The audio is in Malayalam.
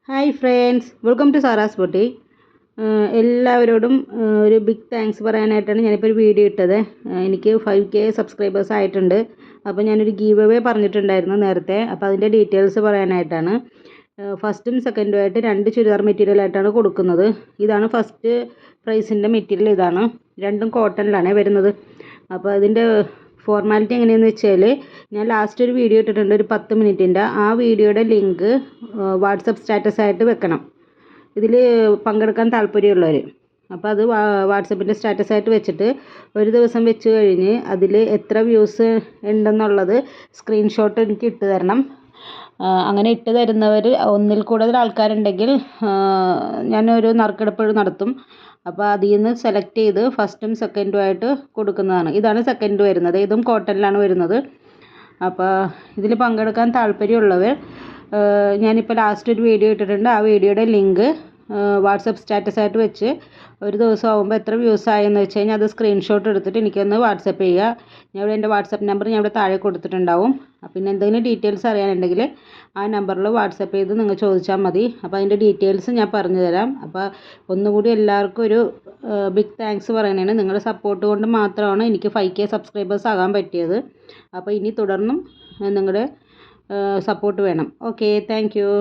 Hi friends, welcome to Sara's boutique. എല്ലാവരോടും ഒരു ബിഗ് താങ്ക്സ് പറയാനായിട്ടാണ് ഞാനിപ്പോൾ ഒരു വീഡിയോ ഇട്ടത്. എനിക്ക് 5K സബ്സ്ക്രൈബേഴ്സ് ആയിട്ടുണ്ട്. അപ്പോൾ ഞാനൊരു ഗീവ് അവേ പറഞ്ഞിട്ടുണ്ടായിരുന്നു നേരത്തെ. അപ്പോൾ അതിൻ്റെ ഡീറ്റെയിൽസ് പറയാനായിട്ടാണ്. ഫസ്റ്റും സെക്കൻഡും ആയിട്ട് 2 ചുരിദാർ മെറ്റീരിയലായിട്ടാണ് കൊടുക്കുന്നത്. ഇതാണ് ഫസ്റ്റ് പ്രൈസിൻ്റെ മെറ്റീരിയൽ. ഇതാണ്, രണ്ടും കോട്ടണിലാണ് വരുന്നത്. അപ്പോൾ അതിൻ്റെ ഫോർമാലിറ്റി എങ്ങനെയാണെന്ന് വെച്ചാൽ, ഞാൻ ലാസ്റ്റ് ഒരു വീഡിയോ ഇട്ടിട്ടുണ്ട്, ഒരു 10 മിനിറ്റിൻ്റെ. ആ വീഡിയോയുടെ ലിങ്ക് വാട്സപ്പ് സ്റ്റാറ്റസ് ആയിട്ട് വെക്കണം, ഇതിൽ പങ്കെടുക്കാൻ താല്പര്യമുള്ളവർ. അപ്പോൾ അത് വാട്സപ്പിൻ്റെ സ്റ്റാറ്റസ് ആയിട്ട് വെച്ചിട്ട് ഒരു ദിവസം വെച്ച് കഴിഞ്ഞ് അതിൽ എത്ര വ്യൂസ് ഉണ്ടെന്നുള്ളത് സ്ക്രീൻഷോട്ട് എനിക്ക് ഇട്ട് തരണം. അങ്ങനെ ഇട്ട് തരുന്നവർ ഒന്നിൽ കൂടുതൽ ആൾക്കാരുണ്ടെങ്കിൽ ഞാനൊരു നറുക്കെടുപ്പ് നടത്തും. അപ്പോൾ അതിൽ നിന്ന് സെലക്ട് ചെയ്ത് ഫസ്റ്റും സെക്കൻഡും ആയിട്ട് കൊടുക്കുന്നതാണ്. ഇതാണ് സെക്കൻഡ് വരുന്നത്, ഇതും കോട്ടണിലാണ് വരുന്നത്. അപ്പോൾ ഇതിൽ പങ്കെടുക്കാൻ താല്പര്യമുള്ളവർ, ഞാനിപ്പോൾ ലാസ്റ്റ് ഒരു വീഡിയോ ഇട്ടിട്ടുണ്ട്, ആ വീഡിയോയുടെ ലിങ്ക് വാട്സപ്പ് സ്റ്റാറ്റസ് ആയിട്ട് വെച്ച് ഒരു ദിവസം ആകുമ്പോൾ എത്ര വ്യൂസ് ആയെന്ന് വെച്ച് കഴിഞ്ഞാൽ അത് സ്ക്രീൻഷോട്ട് എടുത്തിട്ട് എനിക്കൊന്ന് വാട്സപ്പ് ചെയ്യുക. ഞാൻ ഇവിടെ എൻ്റെ വാട്സപ്പ് നമ്പർ ഞാൻ ഇവിടെ താഴെ കൊടുത്തിട്ടുണ്ടാവും. പിന്നെ എന്തെങ്കിലും ഡീറ്റെയിൽസ് അറിയാനുണ്ടെങ്കിൽ ആ നമ്പറിൽ വാട്സപ്പ് ചെയ്ത് നിങ്ങൾ ചോദിച്ചാൽ മതി. അപ്പോൾ അതിൻ്റെ ഡീറ്റെയിൽസ് ഞാൻ പറഞ്ഞു തരാം. അപ്പോൾ ഒന്നുകൂടി എല്ലാവർക്കും ഒരു ബിഗ് താങ്ക്സ് പറയണതാണ്. നിങ്ങളുടെ സപ്പോർട്ട് കൊണ്ട് മാത്രമാണ് എനിക്ക് 5K സബ്സ്ക്രൈബേഴ്സ് ആകാൻ പറ്റിയത്. അപ്പോൾ ഇനി തുടർന്നും നിങ്ങളുടെ സപ്പോർട്ട് വേണം. Okay, thank you.